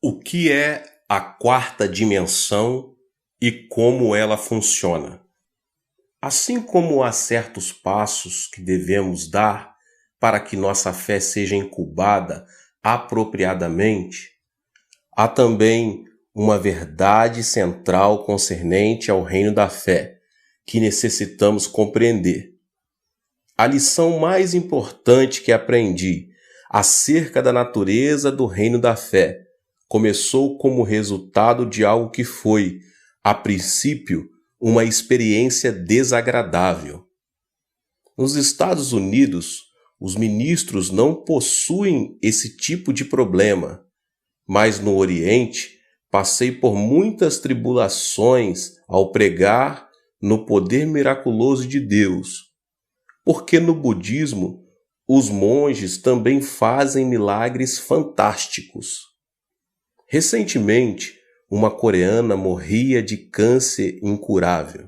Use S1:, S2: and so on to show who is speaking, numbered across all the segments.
S1: O que é a quarta dimensão e como ela funciona? Assim como há certos passos que devemos dar para que nossa fé seja incubada apropriadamente, há também uma verdade central concernente ao reino da fé que necessitamos compreender. A lição mais importante que aprendi acerca da natureza do reino da fé começou como resultado de algo que foi, a princípio, uma experiência desagradável. Nos Estados Unidos, os ministros não possuem esse tipo de problema, mas no Oriente passei por muitas tribulações ao pregar no poder miraculoso de Deus, porque no budismo os monges também fazem milagres fantásticos. Recentemente, uma coreana morria de câncer incurável.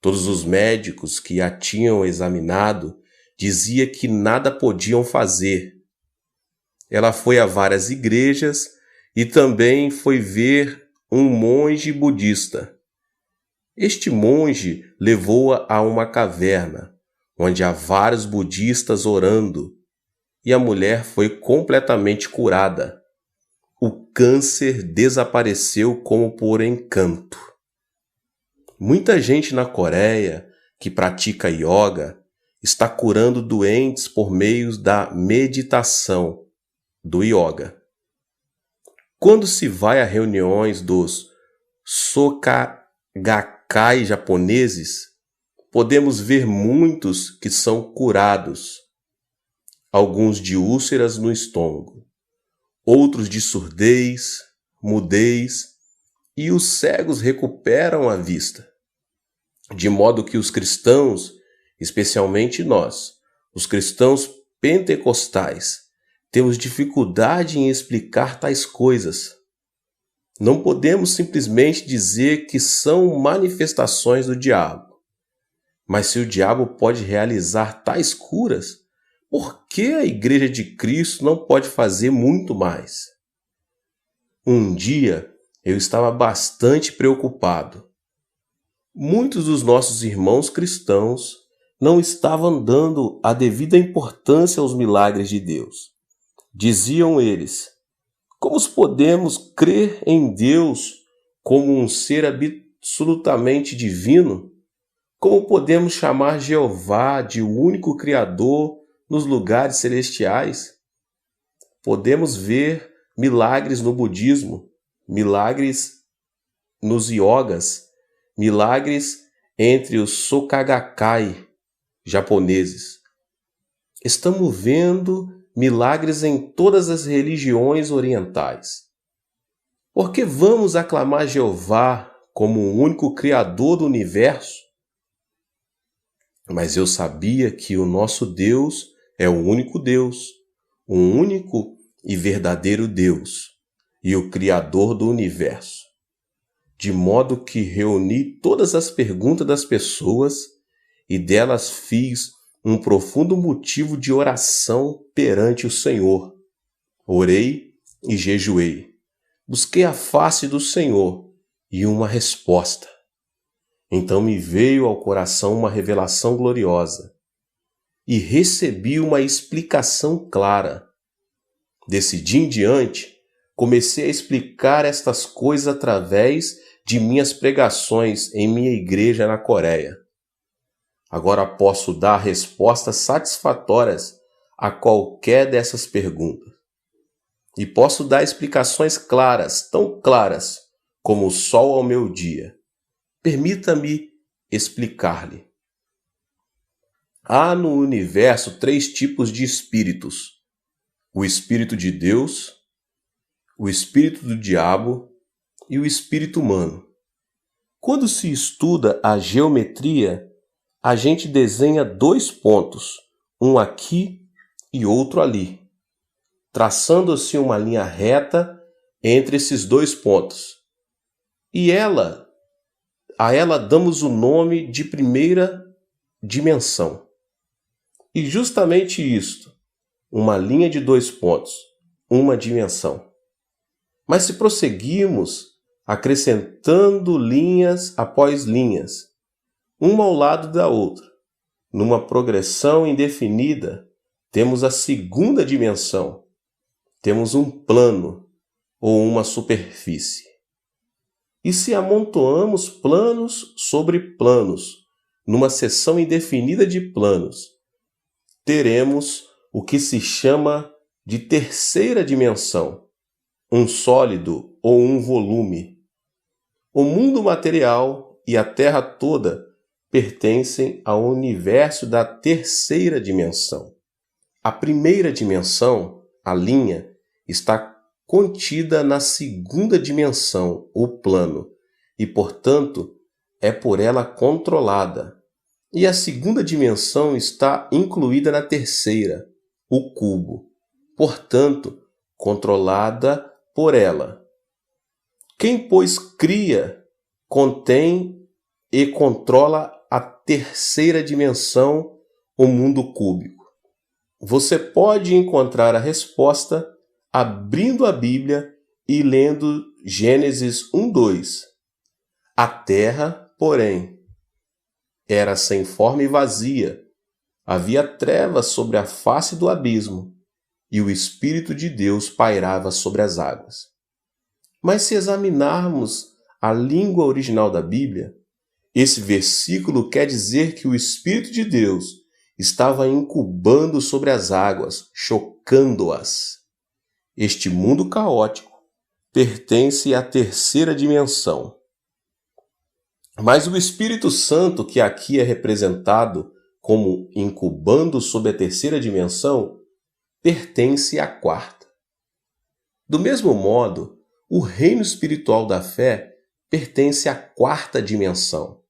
S1: Todos os médicos que a tinham examinado diziam que nada podiam fazer. Ela foi a várias igrejas e também foi ver um monge budista. Este monge levou-a a uma caverna, onde há vários budistas orando, e a mulher foi completamente curada. O câncer desapareceu como por encanto. Muita gente na Coreia que pratica yoga está curando doentes por meio da meditação, do yoga. Quando se vai a reuniões dos Soka-gakkai japoneses, podemos ver muitos que são curados, alguns de úlceras no estômago, outros de surdez, mudez, e os cegos recuperam a vista. De modo que os cristãos, especialmente nós, os cristãos pentecostais, temos dificuldade em explicar tais coisas. Não podemos simplesmente dizer que são manifestações do diabo. Mas se o diabo pode realizar tais curas, por que a Igreja de Cristo não pode fazer muito mais? Um dia eu estava bastante preocupado. Muitos dos nossos irmãos cristãos não estavam dando a devida importância aos milagres de Deus. Diziam eles: como podemos crer em Deus como um ser absolutamente divino? Como podemos chamar Jeová de o único Criador nos lugares celestiais? Podemos ver milagres no budismo, milagres nos yogas, milagres entre os Soka-gakkai japoneses. Estamos vendo milagres em todas as religiões orientais. Por que vamos aclamar Jeová como o único Criador do universo? Mas eu sabia que o nosso Deus é o único Deus, o único e verdadeiro Deus e o Criador do universo. De modo que reuni todas as perguntas das pessoas e delas fiz um profundo motivo de oração perante o Senhor. Orei e jejuei. Busquei a face do Senhor e uma resposta. Então me veio ao coração uma revelação gloriosa e recebi uma explicação clara. Desse dia em diante, comecei a explicar estas coisas através de minhas pregações em minha igreja na Coreia. Agora posso dar respostas satisfatórias a qualquer dessas perguntas. E posso dar explicações claras, tão claras como o sol ao meu dia. Permita-me explicar-lhe. Há no universo 3 tipos de espíritos: o espírito de Deus, o espírito do diabo e o espírito humano. Quando se estuda a geometria, a gente desenha 2 pontos, um aqui e outro ali, traçando-se uma linha reta entre esses 2 pontos. E a ela damos o nome de primeira dimensão. E justamente isto, uma linha de 2 pontos, uma dimensão. Mas se prosseguirmos acrescentando linhas após linhas, uma ao lado da outra, numa progressão indefinida, temos a segunda dimensão. Temos um plano ou uma superfície. E se amontoamos planos sobre planos, numa seção indefinida de planos, teremos o que se chama de terceira dimensão, um sólido ou um volume. O mundo material e a Terra toda pertencem ao universo da terceira dimensão. A primeira dimensão, a linha, está contida na segunda dimensão, o plano, e, portanto, é por ela controlada. E a segunda dimensão está incluída na terceira, o cubo, portanto, controlada por ela. Quem, pois, cria, contém e controla a terceira dimensão, o mundo cúbico. Você pode encontrar a resposta abrindo a Bíblia e lendo Gênesis 1:2. A terra, porém, era sem forma e vazia. Havia trevas sobre a face do abismo, e o Espírito de Deus pairava sobre as águas. Mas se examinarmos a língua original da Bíblia, esse versículo quer dizer que o Espírito de Deus estava incubando sobre as águas, chocando-as. Este mundo caótico pertence à terceira dimensão. Mas o Espírito Santo, que aqui é representado como incubando sobre a terceira dimensão, pertence à quarta. Do mesmo modo, o reino espiritual da fé pertence à quarta dimensão.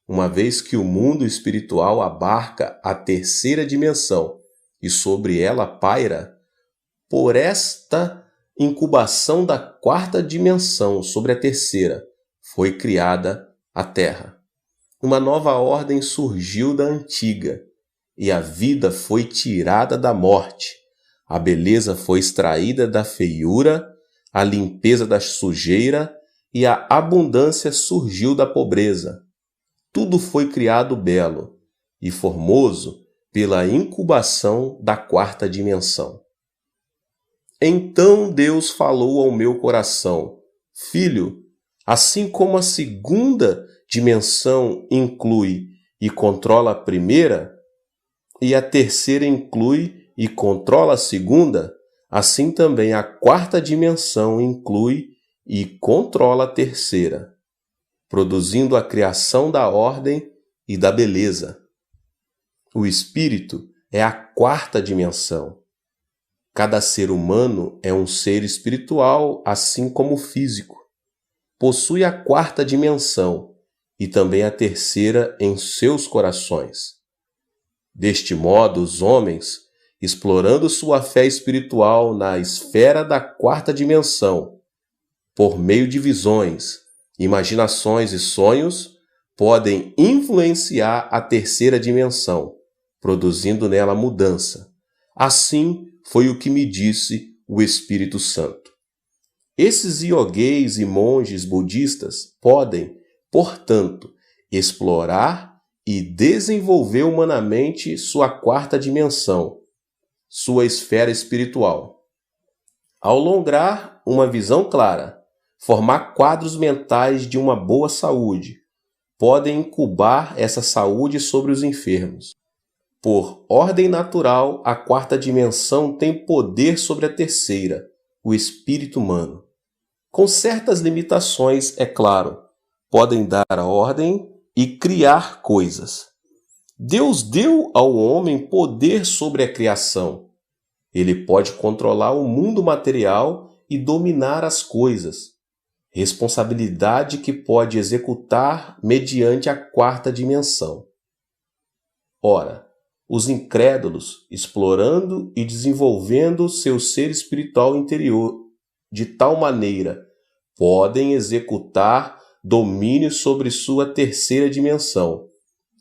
S1: Uma vez que o mundo espiritual abarca a terceira dimensão e sobre ela paira, por esta incubação da quarta dimensão sobre a terceira, foi criada a Terra. Uma nova ordem surgiu da antiga, e a vida foi tirada da morte, a beleza foi extraída da feiura, a limpeza da sujeira e a abundância surgiu da pobreza. Tudo foi criado belo e formoso pela incubação da quarta dimensão. Então Deus falou ao meu coração: Filho, assim como a segunda dimensão inclui e controla a primeira, e a terceira inclui e controla a segunda, assim também a quarta dimensão inclui e controla a terceira, produzindo a criação da ordem e da beleza. O espírito é a quarta dimensão. Cada ser humano é um ser espiritual, assim como o físico. Possui a quarta dimensão e também a terceira em seus corações. Deste modo, os homens, explorando sua fé espiritual na esfera da quarta dimensão, por meio de visões, imaginações e sonhos, podem influenciar a terceira dimensão, produzindo nela mudança. Assim foi o que me disse o Espírito Santo. Esses iogueis e monges budistas podem, portanto, explorar e desenvolver humanamente sua quarta dimensão, sua esfera espiritual. Ao lograr uma visão clara, formar quadros mentais de uma boa saúde, podem incubar essa saúde sobre os enfermos. Por ordem natural, a quarta dimensão tem poder sobre a terceira, o espírito humano. Com certas limitações, é claro, podem dar a ordem e criar coisas. Deus deu ao homem poder sobre a criação. Ele pode controlar o mundo material e dominar as coisas. Responsabilidade que pode executar mediante a quarta dimensão. Ora, os incrédulos, explorando e desenvolvendo seu ser espiritual interior de tal maneira, podem executar domínio sobre sua terceira dimensão,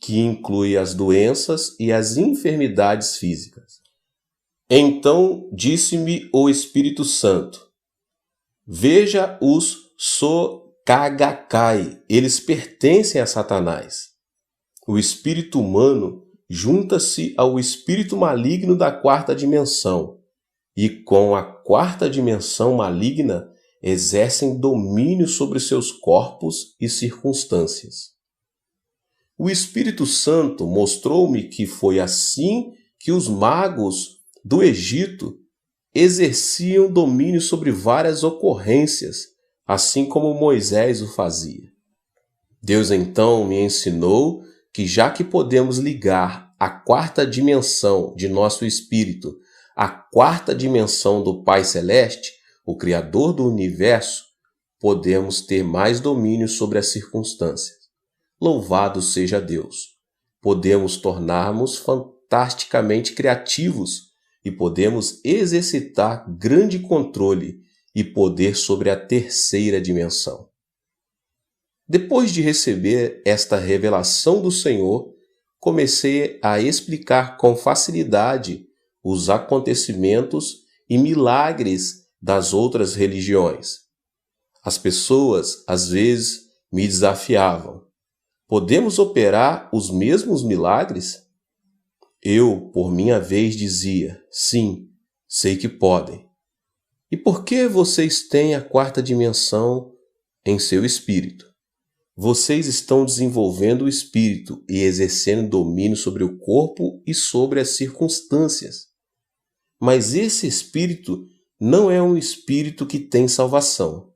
S1: que inclui as doenças e as enfermidades físicas. Então disse-me o Espírito Santo: Veja os Sokagakai, eles pertencem a Satanás. O espírito humano junta-se ao espírito maligno da quarta dimensão e, com a quarta dimensão maligna, exercem domínio sobre seus corpos e circunstâncias. O Espírito Santo mostrou-me que foi assim que os magos do Egito exerciam domínio sobre várias ocorrências, assim como Moisés o fazia. Deus então me ensinou que, já que podemos ligar a quarta dimensão de nosso espírito à quarta dimensão do Pai Celeste, o Criador do Universo, podemos ter mais domínio sobre as circunstâncias. Louvado seja Deus! Podemos tornar-nos fantasticamente criativos e podemos exercitar grande controle e poder sobre a terceira dimensão. Depois de receber esta revelação do Senhor, comecei a explicar com facilidade os acontecimentos e milagres das outras religiões. As pessoas, às vezes, me desafiavam. Podemos operar os mesmos milagres? Eu, por minha vez, dizia, sim, sei que podem. E por que vocês têm a quarta dimensão em seu espírito? Vocês estão desenvolvendo o espírito e exercendo domínio sobre o corpo e sobre as circunstâncias. Mas esse espírito não é um espírito que tem salvação.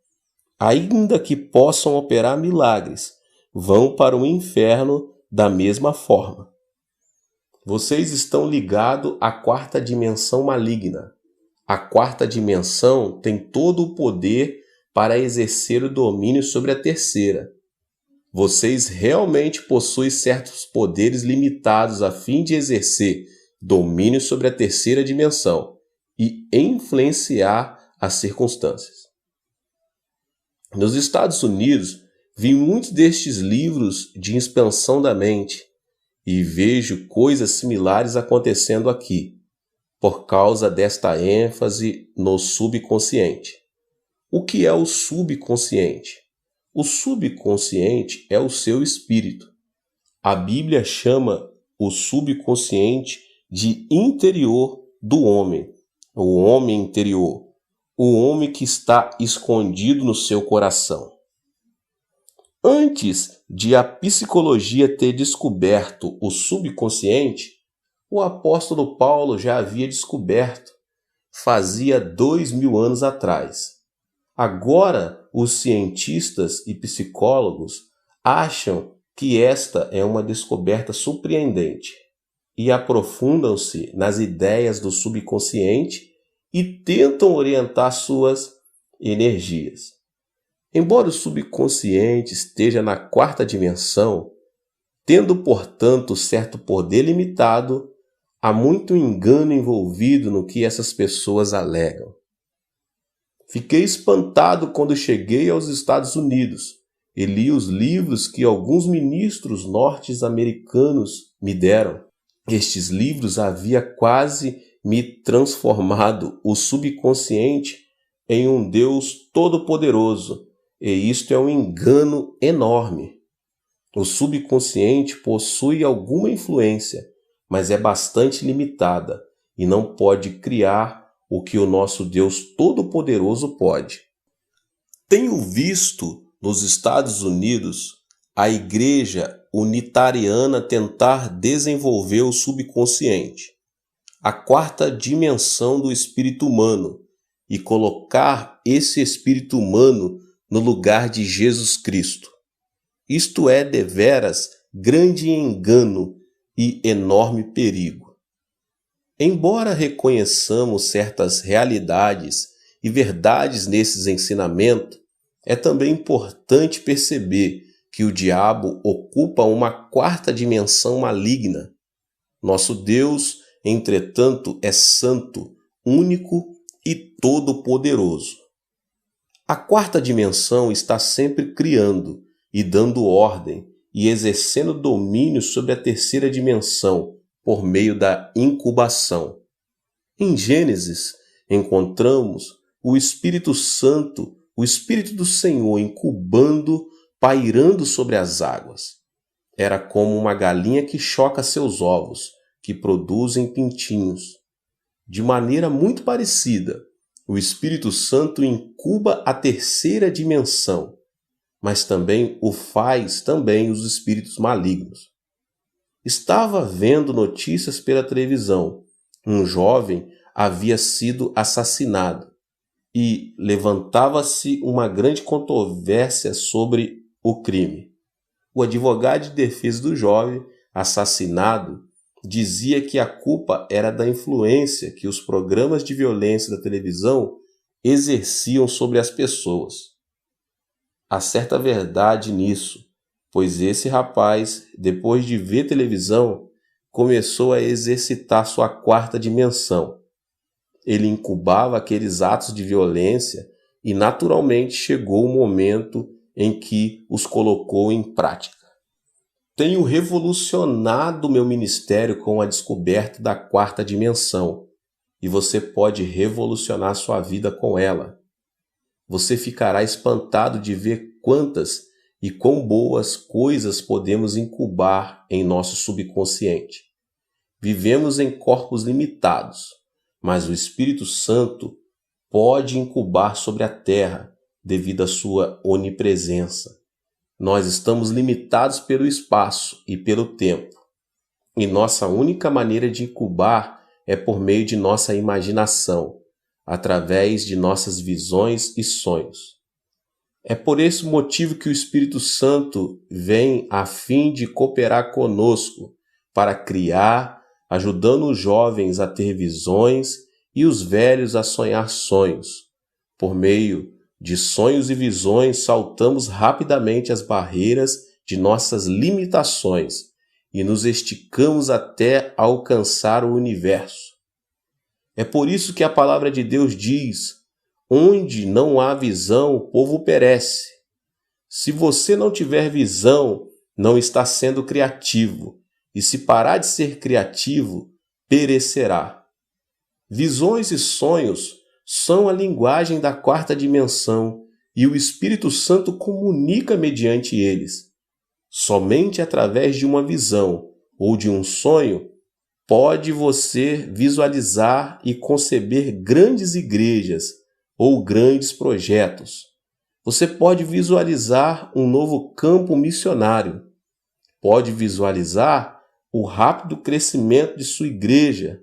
S1: Ainda que possam operar milagres, vão para o inferno da mesma forma. Vocês estão ligados à quarta dimensão maligna. A quarta dimensão tem todo o poder para exercer o domínio sobre a terceira. Vocês realmente possuem certos poderes limitados a fim de exercer domínio sobre a terceira dimensão e influenciar as circunstâncias. Nos Estados Unidos, vi muitos destes livros de expansão da mente e vejo coisas similares acontecendo aqui, por causa desta ênfase no subconsciente. O que é o subconsciente? O subconsciente é o seu espírito. A Bíblia chama o subconsciente de interior do homem, o homem interior, o homem que está escondido no seu coração. Antes de a psicologia ter descoberto o subconsciente, o apóstolo Paulo já havia descoberto, fazia 2000 anos atrás. Agora, os cientistas e psicólogos acham que esta é uma descoberta surpreendente e aprofundam-se nas ideias do subconsciente e tentam orientar suas energias. Embora o subconsciente esteja na quarta dimensão, tendo, portanto, certo poder limitado, há muito engano envolvido no que essas pessoas alegam. Fiquei espantado quando cheguei aos Estados Unidos e li os livros que alguns ministros norte-americanos me deram. Estes livros haviam quase me transformado o subconsciente em um Deus todo-poderoso, e isto é um engano enorme. O subconsciente possui alguma influência, mas é bastante limitada e não pode criar o que o nosso Deus Todo-Poderoso pode. Tenho visto nos Estados Unidos a Igreja Unitariana tentar desenvolver o subconsciente, a quarta dimensão do espírito humano, e colocar esse espírito humano no lugar de Jesus Cristo. Isto é deveras grande engano e enorme perigo. Embora reconheçamos certas realidades e verdades nesses ensinamentos, é também importante perceber que o diabo ocupa uma quarta dimensão maligna. Nosso Deus, entretanto, é santo, único e todo-poderoso. A quarta dimensão está sempre criando e dando ordem e exercendo domínio sobre a terceira dimensão por meio da incubação. Em Gênesis, encontramos o Espírito Santo o Espírito do Senhor incubando, pairando sobre as águas. Era como uma galinha que choca seus ovos, que produzem pintinhos. De maneira muito parecida, o Espírito Santo incuba a terceira dimensão, mas também o faz também os espíritos malignos. Estava vendo notícias pela televisão. Um jovem havia sido assassinado e levantava-se uma grande controvérsia sobre o crime. O advogado de defesa do jovem assassinado dizia que a culpa era da influência que os programas de violência da televisão exerciam sobre as pessoas. Há certa verdade nisso, pois esse rapaz, depois de ver televisão, começou a exercitar sua quarta dimensão. Ele incubava aqueles atos de violência e naturalmente chegou o momento em que os colocou em prática. Tenho revolucionado meu ministério com a descoberta da quarta dimensão, e você pode revolucionar sua vida com ela. Você ficará espantado de ver quantas e quão boas coisas podemos incubar em nosso subconsciente. Vivemos em corpos limitados, mas o Espírito Santo pode incubar sobre a terra devido à sua onipresença. Nós estamos limitados pelo espaço e pelo tempo, e nossa única maneira de incubar é por meio de nossa imaginação, através de nossas visões e sonhos. É por esse motivo que o Espírito Santo vem a fim de cooperar conosco para criar, ajudando os jovens a ter visões e os velhos a sonhar sonhos. Por meio de sonhos e visões, saltamos rapidamente as barreiras de nossas limitações e nos esticamos até alcançar o universo. É por isso que a palavra de Deus diz: onde não há visão, o povo perece. Se você não tiver visão, não está sendo criativo, e se parar de ser criativo, perecerá. Visões e sonhos são a linguagem da quarta dimensão e o Espírito Santo comunica mediante eles. Somente através de uma visão ou de um sonho pode você visualizar e conceber grandes igrejas ou grandes projetos. Você pode visualizar um novo campo missionário. Pode visualizar o rápido crescimento de sua igreja.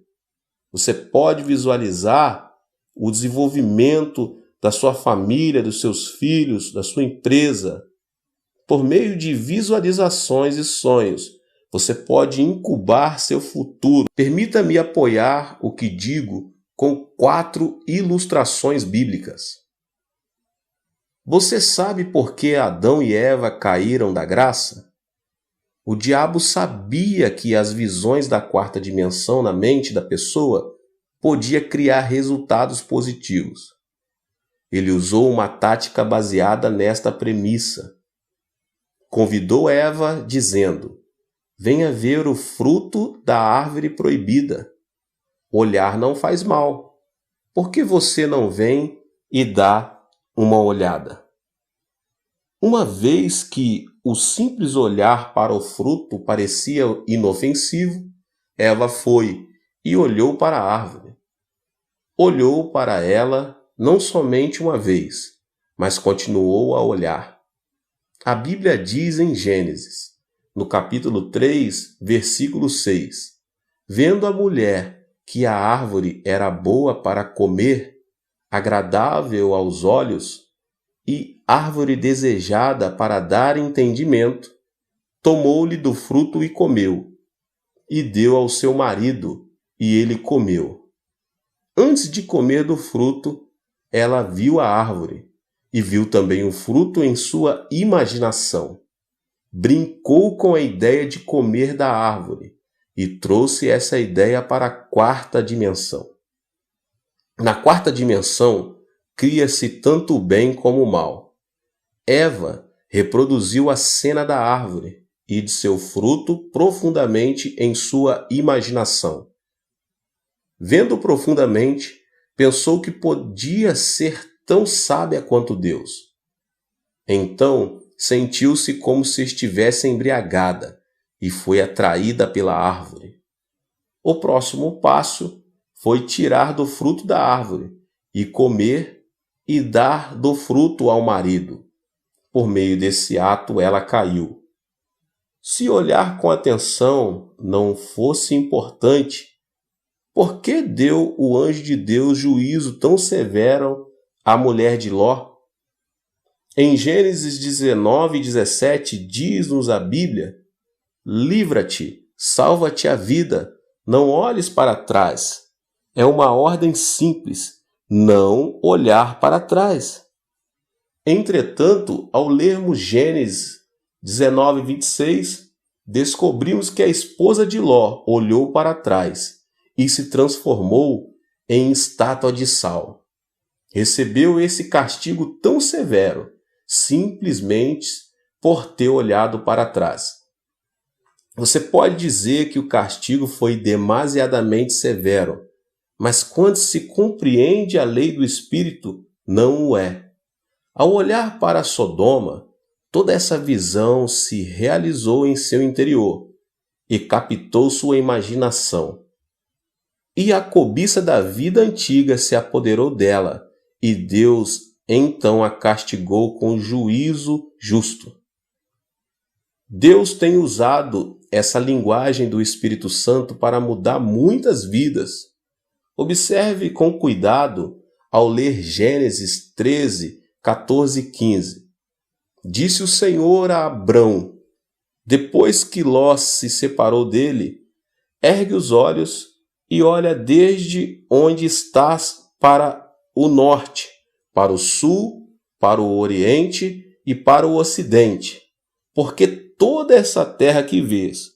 S1: Você pode visualizar o desenvolvimento da sua família, dos seus filhos, da sua empresa. Por meio de visualizações e sonhos, você pode incubar seu futuro. Permita-me apoiar o que digo com 4 ilustrações bíblicas. Você sabe por que Adão e Eva caíram da graça? O diabo sabia que as visões da quarta dimensão na mente da pessoa podia criar resultados positivos. Ele usou uma tática baseada nesta premissa. Convidou Eva dizendo: venha ver o fruto da árvore proibida. Olhar não faz mal. Por que você não vem e dá uma olhada? Uma vez que o simples olhar para o fruto parecia inofensivo, Eva foi e olhou para a árvore. Olhou para ela não somente uma vez, mas continuou a olhar. A Bíblia diz em Gênesis, no capítulo 3, versículo 6, vendo a mulher que a árvore era boa para comer, agradável aos olhos e árvore desejada para dar entendimento, tomou-lhe do fruto e comeu, e deu ao seu marido, e ele comeu. Antes de comer do fruto, ela viu a árvore, e viu também o fruto em sua imaginação. Brincou com a ideia de comer da árvore, e trouxe essa ideia para a quarta dimensão. Na quarta dimensão, cria-se tanto o bem como o mal. Eva reproduziu a cena da árvore e de seu fruto profundamente em sua imaginação. Vendo profundamente, pensou que podia ser tão sábia quanto Deus. Então sentiu-se como se estivesse embriagada e foi atraída pela árvore. O próximo passo foi tirar do fruto da árvore e comer e dar do fruto ao marido. Por meio desse ato, ela caiu. Se olhar com atenção não fosse importante, por que deu o anjo de Deus juízo tão severo à mulher de Ló? Em Gênesis 19:17 diz-nos a Bíblia: livra-te, salva-te a vida, não olhes para trás. É uma ordem simples, não olhar para trás. Entretanto, ao lermos Gênesis 19:26, descobrimos que a esposa de Ló olhou para trás e se transformou em estátua de sal. Recebeu esse castigo tão severo, simplesmente por ter olhado para trás. Você pode dizer que o castigo foi demasiadamente severo, mas quando se compreende a lei do Espírito, não o é. Ao olhar para Sodoma, toda essa visão se realizou em seu interior e captou sua imaginação. E a cobiça da vida antiga se apoderou dela, e Deus então a castigou com juízo justo. Deus tem usado essa linguagem do Espírito Santo para mudar muitas vidas. Observe com cuidado ao ler Gênesis 13, 14 e 15. Disse o Senhor a Abrão, depois que Ló se separou dele: ergue os olhos e olha desde onde estás para o norte, para o sul, para o oriente e para o ocidente, porque toda essa terra que vês,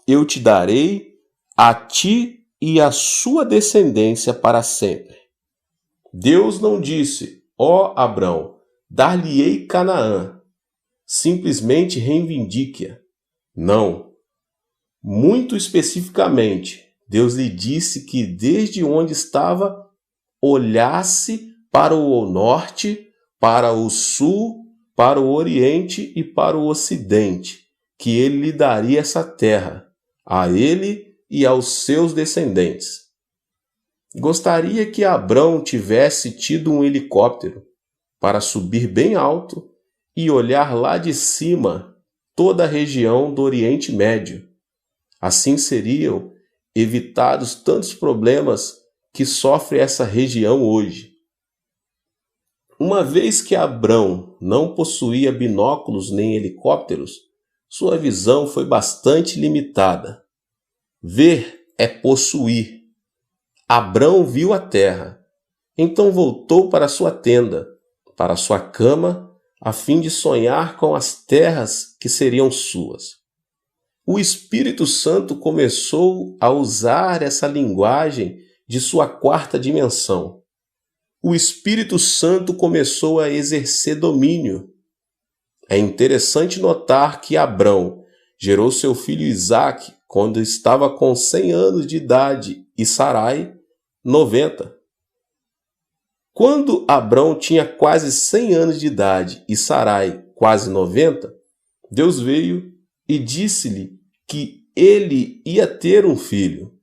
S1: eu te darei a ti e a sua descendência para sempre. Deus não disse: ó Abrão, dar-lhe-ei Canaã. Simplesmente reivindique-a. Não. Muito especificamente, Deus lhe disse que desde onde estava, olhasse para o norte, para o sul, para o oriente e para o ocidente, que ele lhe daria essa terra, a ele e aos seus descendentes. Gostaria que Abrão tivesse tido um helicóptero para subir bem alto e olhar lá de cima toda a região do Oriente Médio. Assim seriam evitados tantos problemas que sofre essa região hoje. Uma vez que Abrão não possuía binóculos nem helicópteros, sua visão foi bastante limitada. Ver é possuir. Abrão viu a terra, então voltou para sua tenda, para sua cama, a fim de sonhar com as terras que seriam suas. O Espírito Santo começou a usar essa linguagem de sua quarta dimensão. O Espírito Santo começou a exercer domínio. É interessante notar que Abrão gerou seu filho Isaque quando estava com 100 anos de idade e Sarai, 90. Quando Abrão tinha quase 100 anos de idade e Sarai quase 90, Deus veio e disse-lhe que ele ia ter um filho.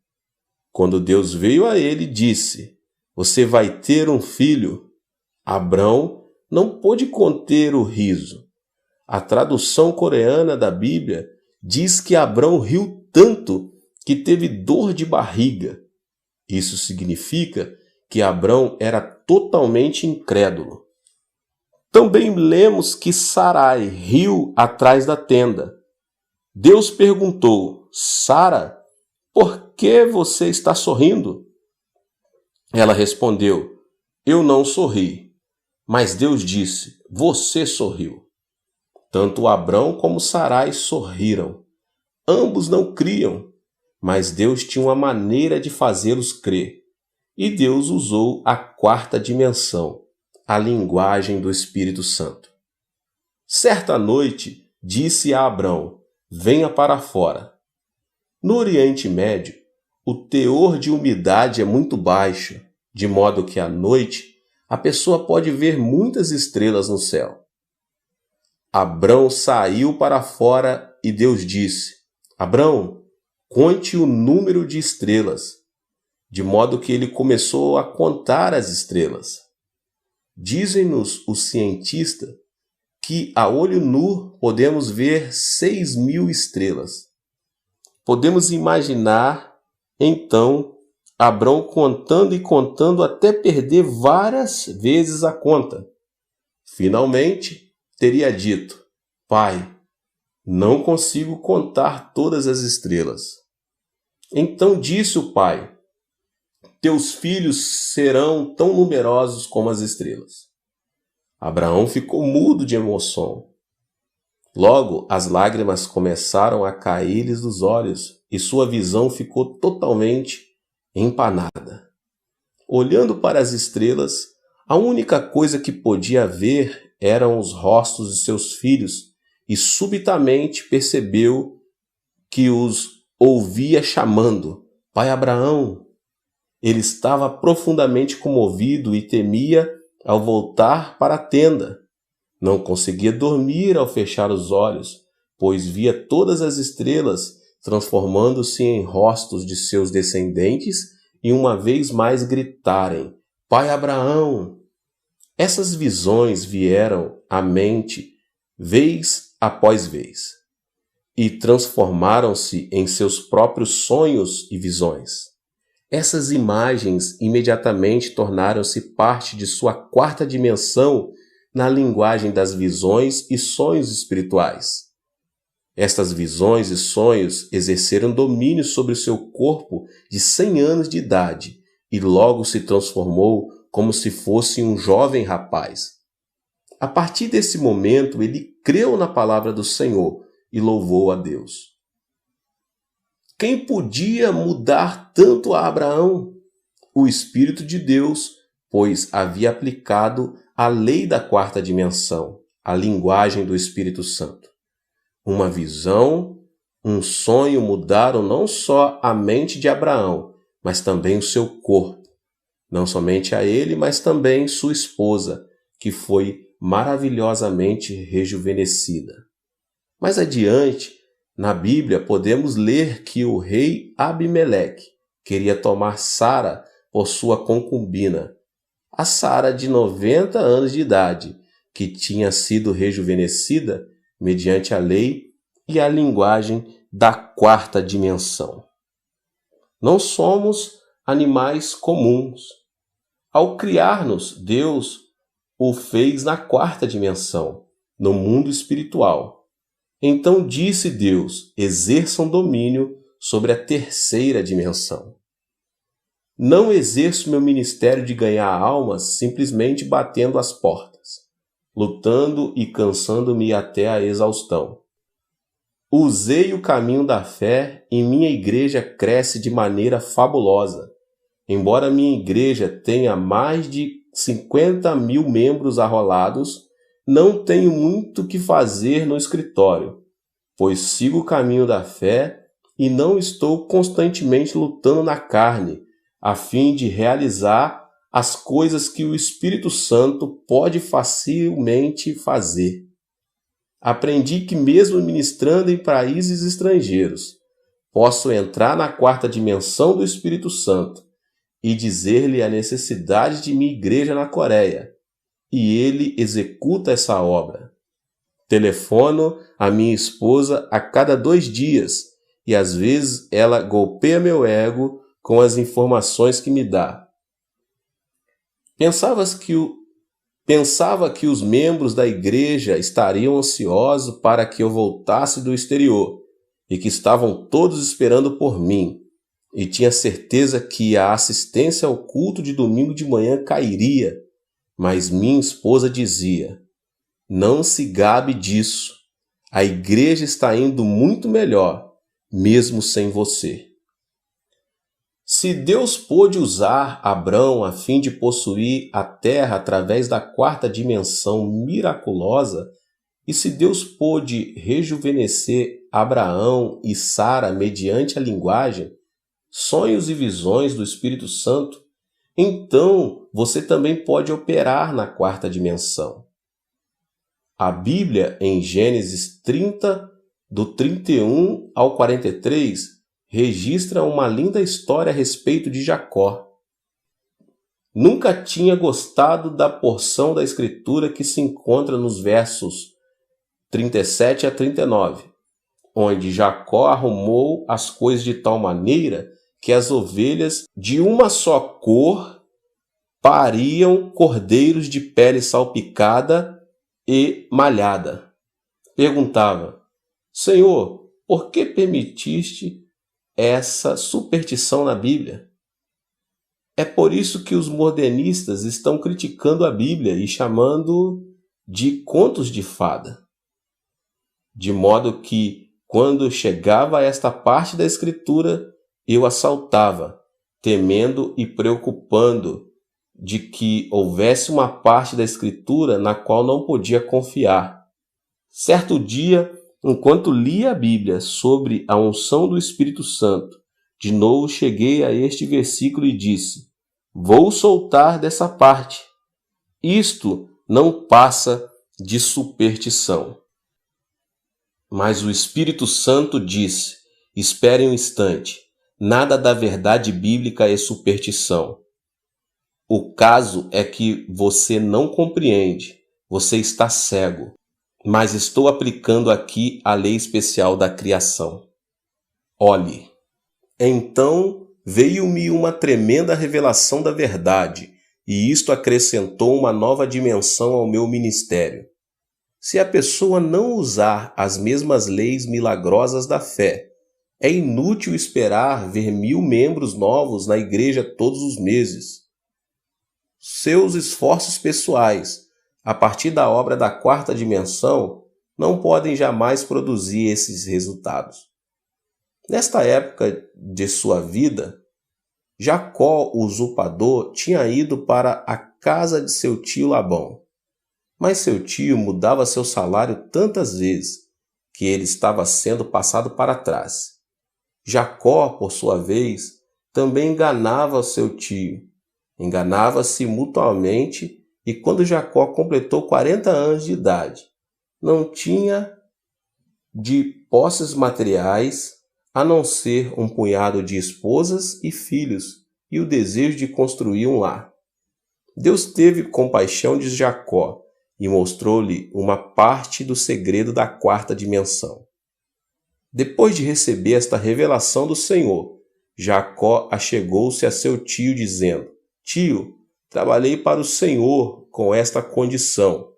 S1: Quando Deus veio a ele, disse: você vai ter um filho. Abrão não pôde conter o riso. A tradução coreana da Bíblia diz que Abrão riu tanto que teve dor de barriga. Isso significa que Abrão era totalmente incrédulo. Também lemos que Sarai riu atrás da tenda. Deus perguntou: Sara, por que você está sorrindo? Ela respondeu: eu não sorri. Mas Deus disse: você sorriu. Tanto Abrão como Sarai sorriram. Ambos não criam, mas Deus tinha uma maneira de fazê-los crer. E Deus usou a quarta dimensão, a linguagem do Espírito Santo. Certa noite, disse a Abrão: venha para fora. No Oriente Médio, o teor de umidade é muito baixo, de modo que à noite a pessoa pode ver muitas estrelas no céu. Abrão saiu para fora e Deus disse: Abrão, conte o número de estrelas, de modo que ele começou a contar as estrelas. Dizem-nos os cientistas que a olho nu podemos ver 6.000 estrelas. Podemos imaginar, então, Abrão contando e contando até perder várias vezes a conta. Finalmente, teria dito: Pai, não consigo contar todas as estrelas. Então disse o pai: Teus filhos serão tão numerosos como as estrelas. Abraão ficou mudo de emoção. Logo, as lágrimas começaram a cair-lhes dos olhos e sua visão ficou totalmente empanada. Olhando para as estrelas, a única coisa que podia ver eram os rostos de seus filhos e subitamente percebeu que os ouvia chamando: Pai Abraão. Ele estava profundamente comovido e temia ao voltar para a tenda. Não conseguia dormir ao fechar os olhos, pois via todas as estrelas transformando-se em rostos de seus descendentes e uma vez mais gritarem: Pai Abraão! Essas visões vieram à mente vez após vez e transformaram-se em seus próprios sonhos e visões. Essas imagens imediatamente tornaram-se parte de sua quarta dimensão na linguagem das visões e sonhos espirituais. Estas visões e sonhos exerceram domínio sobre seu corpo de 100 anos de idade e logo se transformou como se fosse um jovem rapaz. A partir desse momento, ele creu na palavra do Senhor e louvou a Deus. Quem podia mudar tanto a Abraão? O Espírito de Deus, pois havia aplicado a lei da quarta dimensão, a linguagem do Espírito Santo. Uma visão, um sonho mudaram não só a mente de Abraão, mas também o seu corpo. Não somente a ele, mas também sua esposa, que foi maravilhosamente rejuvenescida. Mais adiante, na Bíblia, podemos ler que o rei Abimeleque queria tomar Sara por sua concubina, a Sara de 90 anos de idade, que tinha sido rejuvenescida mediante a lei e a linguagem da quarta dimensão. Não somos animais comuns. Ao criar-nos, Deus o fez na quarta dimensão, no mundo espiritual. Então disse Deus: exerçam domínio sobre a terceira dimensão. Não exerço meu ministério de ganhar almas simplesmente batendo as portas, lutando e cansando-me até a exaustão. Usei o caminho da fé e minha igreja cresce de maneira fabulosa. Embora minha igreja tenha mais de 50.000 membros arrolados, não tenho muito que fazer no escritório, pois sigo o caminho da fé e não estou constantemente lutando na carne, a fim de realizar as coisas que o Espírito Santo pode facilmente fazer. Aprendi que mesmo ministrando em países estrangeiros, posso entrar na quarta dimensão do Espírito Santo e dizer-lhe a necessidade de minha igreja na Coreia, e ele executa essa obra. Telefono a minha esposa a cada 2 dias e às vezes ela golpeia meu ego com as informações que me dá. Pensava que os membros da igreja estariam ansiosos para que eu voltasse do exterior e que estavam todos esperando por mim, e tinha certeza que a assistência ao culto de domingo de manhã cairia, mas minha esposa dizia: não se gabe disso, a igreja está indo muito melhor, mesmo sem você. Se Deus pôde usar Abrão a fim de possuir a terra através da quarta dimensão miraculosa, e se Deus pôde rejuvenescer Abraão e Sara mediante a linguagem, sonhos e visões do Espírito Santo, então você também pode operar na quarta dimensão. A Bíblia, em Gênesis 30, do 31 ao 43, registra uma linda história a respeito de Jacó. Nunca tinha gostado da porção da Escritura que se encontra nos versos 37 a 39, onde Jacó arrumou as coisas de tal maneira que as ovelhas de uma só cor pariam cordeiros de pele salpicada e malhada. Perguntava: Senhor, por que permitiste essa superstição na Bíblia? É por isso que os modernistas estão criticando a Bíblia e chamando de contos de fada. De modo que, quando chegava a esta parte da Escritura, eu a saltava, temendo e preocupando de que houvesse uma parte da Escritura na qual não podia confiar. Certo dia, enquanto lia a Bíblia sobre a unção do Espírito Santo, de novo cheguei a este versículo e disse: vou soltar dessa parte. Isto não passa de superstição. Mas o Espírito Santo disse: espere um instante, nada da verdade bíblica é superstição. O caso é que você não compreende, você está cego, mas estou aplicando aqui a lei especial da criação. Olhe. Então veio-me uma tremenda revelação da verdade, e isto acrescentou uma nova dimensão ao meu ministério. Se a pessoa não usar as mesmas leis milagrosas da fé, é inútil esperar ver 1000 membros novos na igreja todos os meses. Seus esforços pessoais, a partir da obra da quarta dimensão, não podem jamais produzir esses resultados. Nesta época de sua vida, Jacó, o usurpador, tinha ido para a casa de seu tio Labão. Mas seu tio mudava seu salário tantas vezes que ele estava sendo passado para trás. Jacó, por sua vez, também enganava seu tio. Enganava-se mutuamente e quando Jacó completou 40 anos de idade, não tinha de posses materiais a não ser um punhado de esposas e filhos e o desejo de construir um lar. Deus teve compaixão de Jacó e mostrou-lhe uma parte do segredo da quarta dimensão. Depois de receber esta revelação do Senhor, Jacó achegou-se a seu tio dizendo: Tio, trabalhei para o Senhor com esta condição.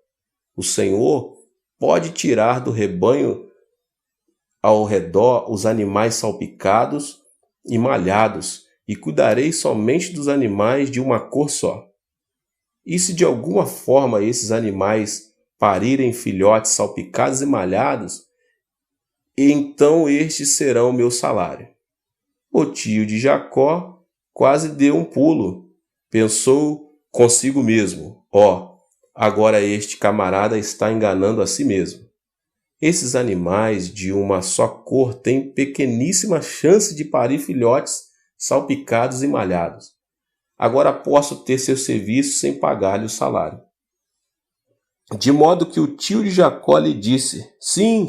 S1: O Senhor pode tirar do rebanho ao redor os animais salpicados e malhados, e cuidarei somente dos animais de uma cor só. E se de alguma forma esses animais parirem filhotes salpicados e malhados, então estes serão meu salário. O tio de Jacó quase deu um pulo. Pensou consigo mesmo: agora este camarada está enganando a si mesmo. Esses animais de uma só cor têm pequeníssima chance de parir filhotes salpicados e malhados. Agora posso ter seu serviço sem pagar-lhe o salário. De modo que o tio de Jacó lhe disse: Sim,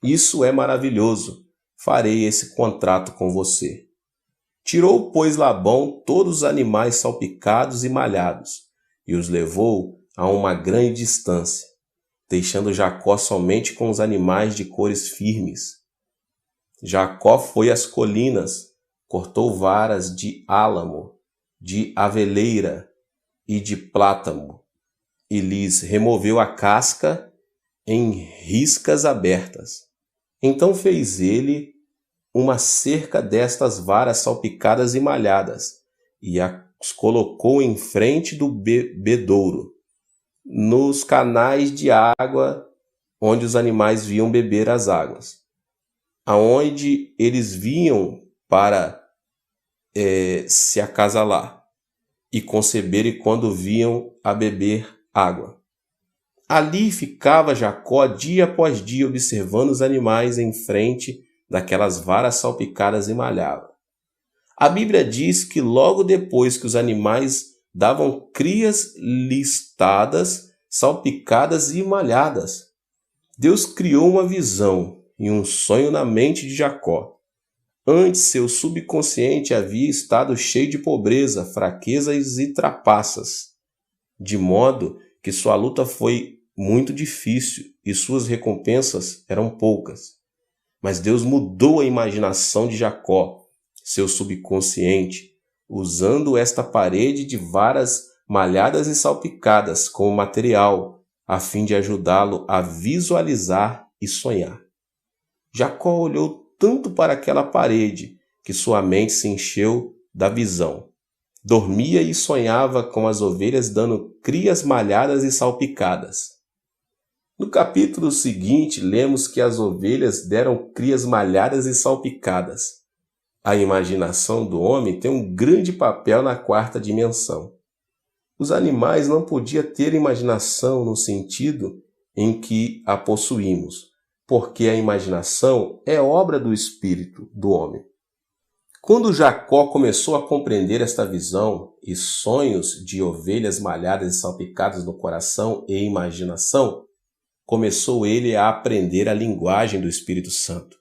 S1: isso é maravilhoso. Farei esse contrato com você. Tirou, pois, Labão todos os animais salpicados e malhados e os levou a uma grande distância, deixando Jacó somente com os animais de cores firmes. Jacó foi às colinas, cortou varas de álamo, de aveleira e de plátano, e lhes removeu a casca em riscas abertas. Então fez ele uma cerca destas varas salpicadas e malhadas, e as colocou em frente do bebedouro, nos canais de água onde os animais vinham beber as águas, aonde eles vinham para se acasalar e conceberem quando vinham a beber água. Ali ficava Jacó dia após dia observando os animais em frente daquelas varas salpicadas e malhadas. A Bíblia diz que logo depois que os animais davam crias listadas, salpicadas e malhadas. Deus criou uma visão e um sonho na mente de Jacó. Antes, seu subconsciente havia estado cheio de pobreza, fraquezas e trapaças, de modo que sua luta foi muito difícil e suas recompensas eram poucas. Mas Deus mudou a imaginação de Jacó, seu subconsciente, usando esta parede de varas malhadas e salpicadas como material, a fim de ajudá-lo a visualizar e sonhar. Jacó olhou tanto para aquela parede que sua mente se encheu da visão. Dormia e sonhava com as ovelhas dando crias malhadas e salpicadas. No capítulo seguinte, lemos que as ovelhas deram crias malhadas e salpicadas. A imaginação do homem tem um grande papel na quarta dimensão. Os animais não podiam ter imaginação no sentido em que a possuímos, porque a imaginação é obra do espírito do homem. Quando Jacó começou a compreender esta visão e sonhos de ovelhas malhadas e salpicadas no coração e imaginação, começou ele a aprender a linguagem do Espírito Santo.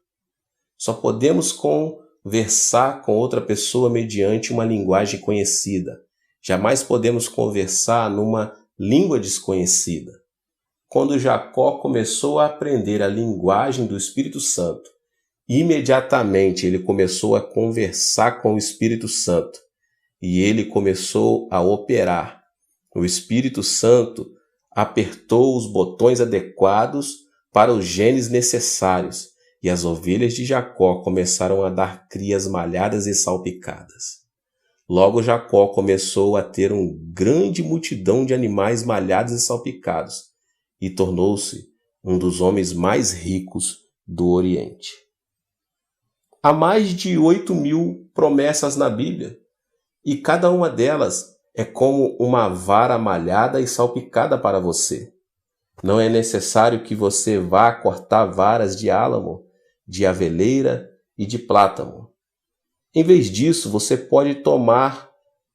S1: Só podemos conversar com outra pessoa mediante uma linguagem conhecida. Jamais podemos conversar numa língua desconhecida. Quando Jacó começou a aprender a linguagem do Espírito Santo, imediatamente ele começou a conversar com o Espírito Santo e ele começou a operar. O Espírito Santo apertou os botões adequados para os genes necessários e as ovelhas de Jacó começaram a dar crias malhadas e salpicadas. Logo Jacó começou a ter uma grande multidão de animais malhados e salpicados e tornou-se um dos homens mais ricos do Oriente. Há mais de 8.000 promessas na Bíblia e cada uma delas é como uma vara malhada e salpicada para você. Não é necessário que você vá cortar varas de álamo, de aveleira e de plátano. Em vez disso, você pode tomar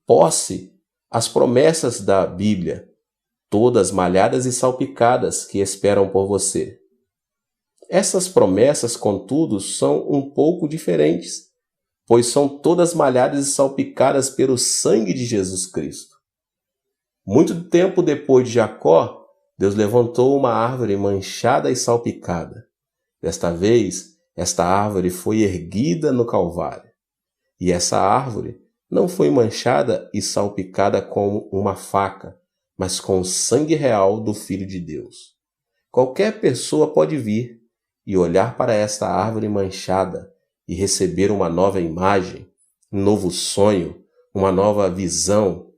S1: posse as promessas da Bíblia, todas malhadas e salpicadas que esperam por você. Essas promessas, contudo, são um pouco diferentes, pois são todas malhadas e salpicadas pelo sangue de Jesus Cristo. Muito tempo depois de Jacó, Deus levantou uma árvore manchada e salpicada. Desta vez, esta árvore foi erguida no Calvário. E essa árvore não foi manchada e salpicada com uma faca, mas com o sangue real do Filho de Deus. Qualquer pessoa pode vir e olhar para esta árvore manchada e receber uma nova imagem, um novo sonho, uma nova visão,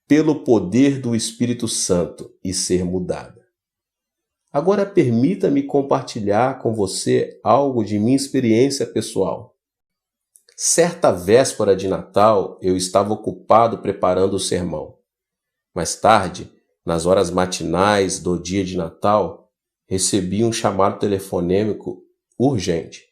S1: pelo poder do Espírito Santo e ser mudada. Agora permita-me compartilhar com você algo de minha experiência pessoal. Certa véspera de Natal, eu estava ocupado preparando o sermão. Mais tarde, nas horas matinais do dia de Natal, recebi um chamado telefonêmico urgente.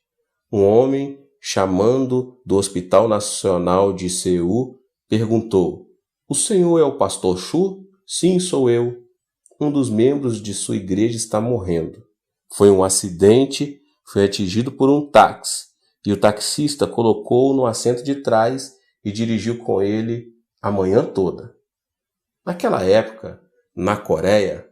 S1: Um homem, chamando do Hospital Nacional de Seul, perguntou: "O senhor é o pastor Chu?" "Sim, sou eu. Um dos membros de sua igreja está morrendo. Foi um acidente, foi atingido por um táxi, e o taxista colocou-o no assento de trás e dirigiu com ele a manhã toda." Naquela época, na Coreia,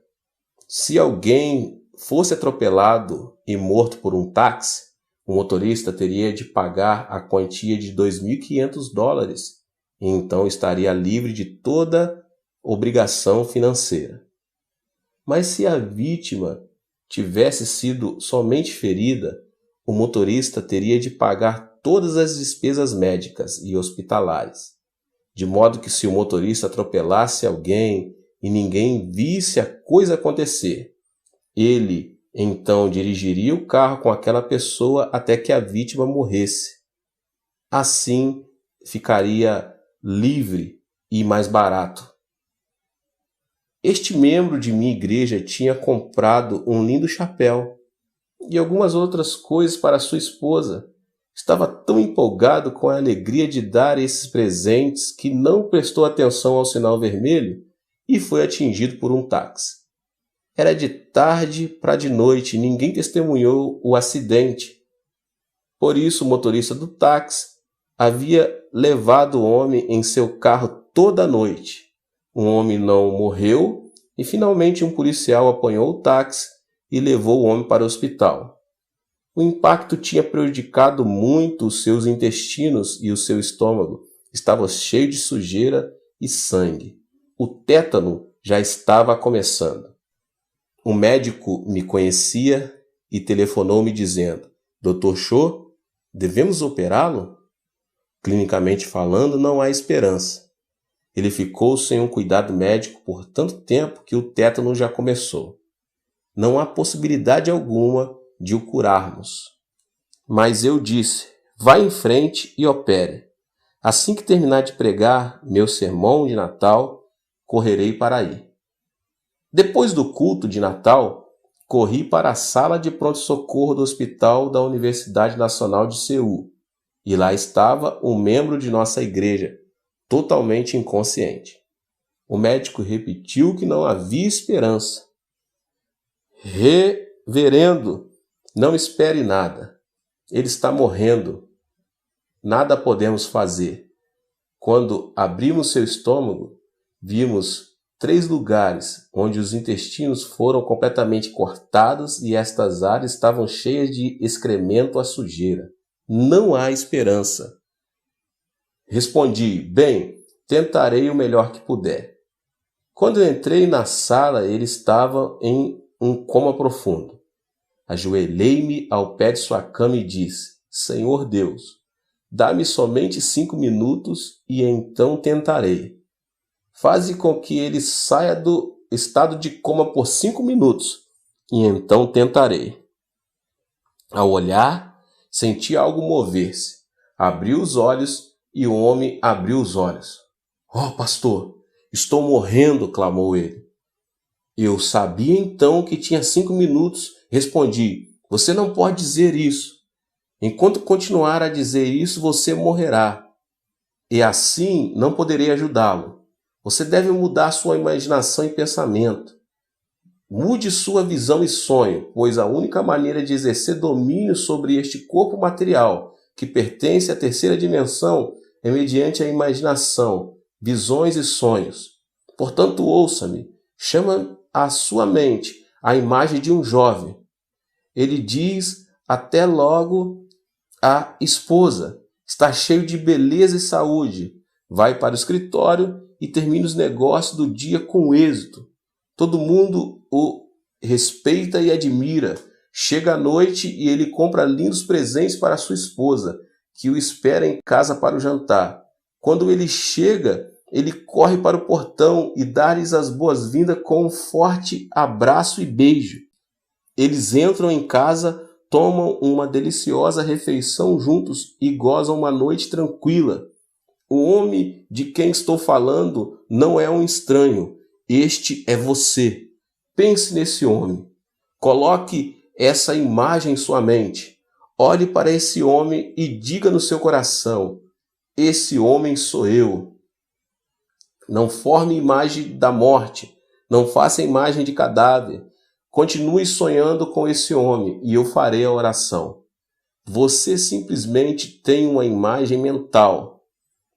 S1: se alguém fosse atropelado e morto por um táxi, o motorista teria de pagar a quantia de $2.500 e então estaria livre de toda obrigação financeira. Mas se a vítima tivesse sido somente ferida, o motorista teria de pagar todas as despesas médicas e hospitalares, de modo que se o motorista atropelasse alguém e ninguém visse a coisa acontecer, ele então dirigiria o carro com aquela pessoa até que a vítima morresse. Assim ficaria livre e mais barato. Este membro de minha igreja tinha comprado um lindo chapéu e algumas outras coisas para sua esposa. Estava tão empolgado com a alegria de dar esses presentes que não prestou atenção ao sinal vermelho e foi atingido por um táxi. Era de tarde para de noite e ninguém testemunhou o acidente. Por isso, o motorista do táxi havia levado o homem em seu carro toda a noite. O homem não morreu e finalmente um policial apanhou o táxi e levou o homem para o hospital. O impacto tinha prejudicado muito os seus intestinos e o seu estômago estava cheio de sujeira e sangue. O tétano já estava começando. O médico me conhecia e telefonou me dizendo: Dr. Cho, devemos operá-lo? Clinicamente falando, não há esperança. Ele ficou sem um cuidado médico por tanto tempo que o tétano já começou. Não há possibilidade alguma de o curarmos. Mas eu disse: vá em frente e opere. Assim que terminar de pregar meu sermão de Natal, correrei para aí. Depois do culto de Natal, corri para a sala de pronto-socorro do Hospital da Universidade Nacional de Seul, e lá estava um membro de nossa igreja, totalmente inconsciente. O médico repetiu que não havia esperança. Reverendo, não espere nada. Ele está morrendo. Nada podemos fazer. Quando abrimos seu estômago, vimos 3 lugares onde os intestinos foram completamente cortados e estas áreas estavam cheias de excremento à sujeira. Não há esperança. Respondi: bem, tentarei o melhor que puder. Quando eu entrei na sala, ele estava em um coma profundo. Ajoelhei-me ao pé de sua cama e disse: Senhor Deus, dá-me somente 5 minutos e então tentarei. Faze com que ele saia do estado de coma por 5 minutos e então tentarei. Ao olhar, senti algo mover-se. Abri os olhos e o homem abriu os olhos. Oh, pastor, estou morrendo, clamou ele. Eu sabia então que tinha 5 minutos. Respondi: você não pode dizer isso. Enquanto continuar a dizer isso, você morrerá. E assim não poderei ajudá-lo. Você deve mudar sua imaginação e pensamento. Mude sua visão e sonho, pois a única maneira de exercer domínio sobre este corpo material, que pertence à terceira dimensão, é mediante a imaginação, visões e sonhos. Portanto, ouça-me. Chama à sua mente a imagem de um jovem. Ele diz até logo à esposa: está cheio de beleza e saúde. Vai para o escritório e termina os negócios do dia com êxito. Todo mundo o respeita e admira. Chega à noite e ele compra lindos presentes para sua esposa, que o espera em casa para o jantar. Quando ele chega, ele corre para o portão e dá-lhes as boas-vindas com um forte abraço e beijo. Eles entram em casa, tomam uma deliciosa refeição juntos e gozam uma noite tranquila. O homem de quem estou falando não é um estranho. Este é você. Pense nesse homem. Coloque essa imagem em sua mente. Olhe para esse homem e diga no seu coração: esse homem sou eu. Não forme imagem da morte. Não faça imagem de cadáver. Continue sonhando com esse homem e eu farei a oração. Você simplesmente tem uma imagem mental.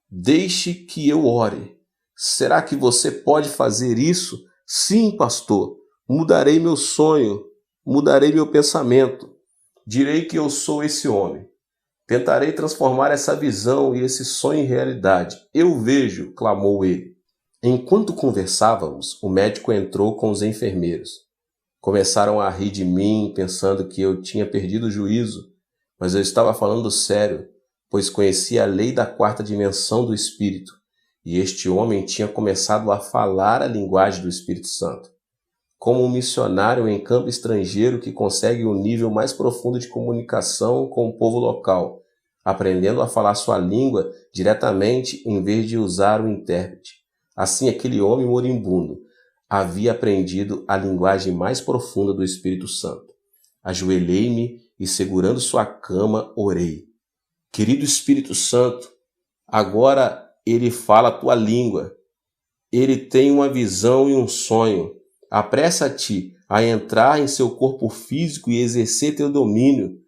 S1: Deixe que eu ore. Será que você pode fazer isso? Sim, pastor. Mudarei meu sonho. Mudarei meu pensamento. Direi que eu sou esse homem. Tentarei transformar essa visão e esse sonho em realidade. Eu vejo, clamou ele. Enquanto conversávamos, o médico entrou com os enfermeiros. Começaram a rir de mim, pensando que eu tinha perdido o juízo, mas eu estava falando sério, pois conhecia a lei da 4ª dimensão do Espírito, e este homem tinha começado a falar a linguagem do Espírito Santo. Como um missionário em campo estrangeiro que consegue um nível mais profundo de comunicação com o povo local, aprendendo a falar sua língua diretamente em vez de usar o intérprete. Assim, aquele homem moribundo havia aprendido a linguagem mais profunda do Espírito Santo. Ajoelhei-me e, segurando sua cama, orei. Querido Espírito Santo, agora ele fala a tua língua. Ele tem uma visão e um sonho. Apressa-te a entrar em seu corpo físico e exercer teu domínio.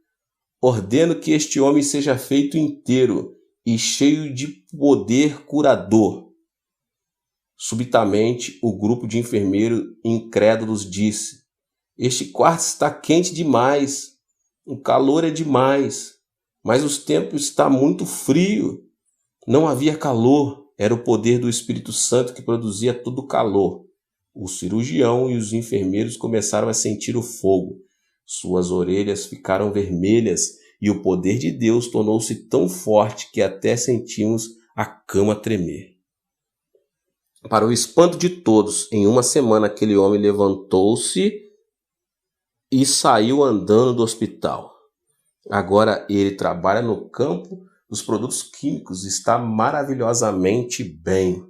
S1: Ordeno que este homem seja feito inteiro e cheio de poder curador. Subitamente, o grupo de enfermeiros incrédulos disse: este quarto está quente demais, o calor é demais, mas o tempo está muito frio. Não havia calor, era o poder do Espírito Santo que produzia todo o calor. O cirurgião e os enfermeiros começaram a sentir o fogo. Suas orelhas ficaram vermelhas e o poder de Deus tornou-se tão forte que até sentimos a cama tremer. Para o espanto de todos, em uma semana aquele homem levantou-se e saiu andando do hospital. Agora ele trabalha no campo dos produtos químicos, está maravilhosamente bem.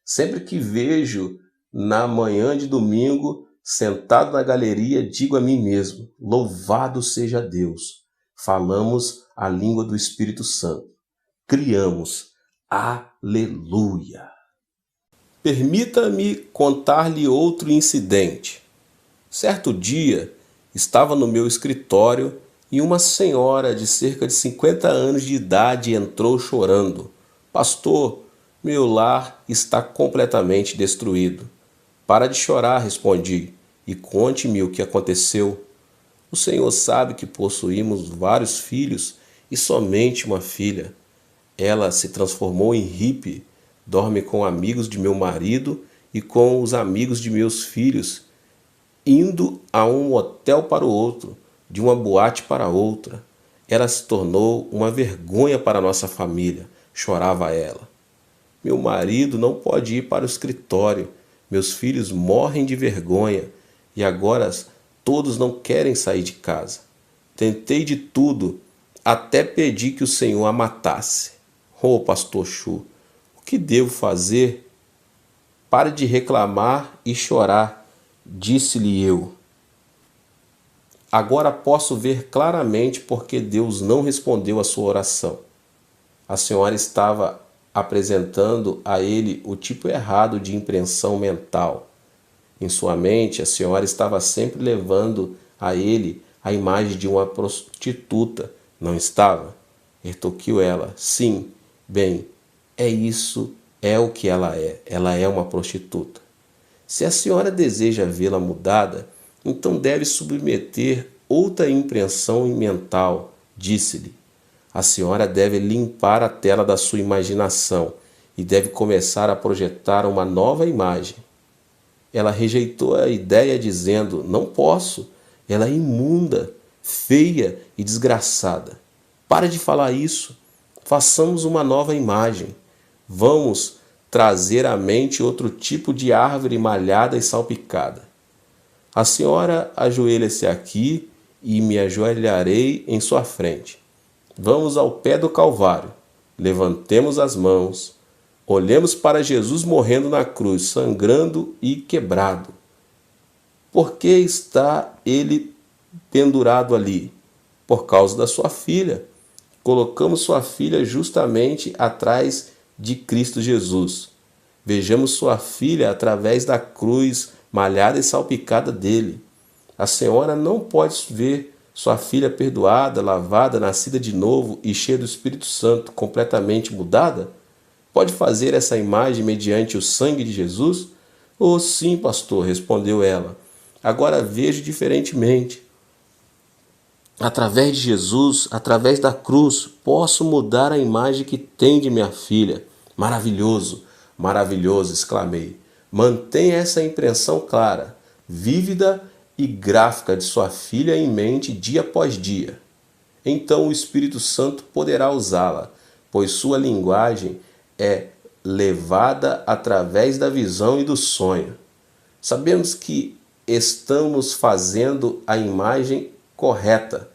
S1: Sempre que vejo na manhã de domingo, sentado na galeria, digo a mim mesmo: louvado seja Deus. Falamos a língua do Espírito Santo. Criamos. Aleluia. Permita-me contar-lhe outro incidente. Certo dia, estava no meu escritório e uma senhora de cerca de 50 anos de idade entrou chorando. Pastor, meu lar está completamente destruído. Para de chorar, respondi, e conte-me o que aconteceu. O Senhor sabe que possuímos vários filhos e somente uma filha. Ela se transformou em hippie, dorme com amigos de meu marido e com os amigos de meus filhos, indo a um hotel para o outro, de uma boate para outra. Ela se tornou uma vergonha para nossa família, chorava ela. Meu marido não pode ir para o escritório, meus filhos morrem de vergonha e agora todos não querem sair de casa. Tentei de tudo, até pedi que o Senhor a matasse. Oh, pastor Chu, o que devo fazer? Pare de reclamar e chorar, disse-lhe eu. Agora posso ver claramente porque Deus não respondeu a sua oração. A senhora estava apresentando a ele o tipo errado de impressão mental. Em sua mente, a senhora estava sempre levando a ele a imagem de uma prostituta, não estava? Retorquiu ela. Sim, bem, é o que ela é uma prostituta. Se a senhora deseja vê-la mudada, então deve submeter outra impressão mental, disse-lhe. A senhora deve limpar a tela da sua imaginação e deve começar a projetar uma nova imagem. Ela rejeitou a ideia dizendo, não posso, ela é imunda, feia e desgraçada. Pare de falar isso, façamos uma nova imagem. Vamos trazer à mente outro tipo de árvore malhada e salpicada. A senhora ajoelha-se aqui e me ajoelharei em sua frente. Vamos ao pé do Calvário, levantemos as mãos, olhemos para Jesus morrendo na cruz, sangrando e quebrado. Por que está ele pendurado ali? Por causa da sua filha. Colocamos sua filha justamente atrás de Cristo Jesus. Vejamos sua filha através da cruz malhada e salpicada dele. A senhora não pode ver sua filha perdoada, lavada, nascida de novo e cheia do Espírito Santo, completamente mudada? Pode fazer essa imagem mediante o sangue de Jesus? Oh, sim, pastor, respondeu ela. Agora vejo diferentemente. Através de Jesus, através da cruz, posso mudar a imagem que tem de minha filha. Maravilhoso, maravilhoso, exclamei. Mantenha essa impressão clara, vívida e gráfica de sua filha em mente dia após dia. Então o Espírito Santo poderá usá-la, pois sua linguagem é levada através da visão e do sonho. Sabemos que estamos fazendo a imagem correta,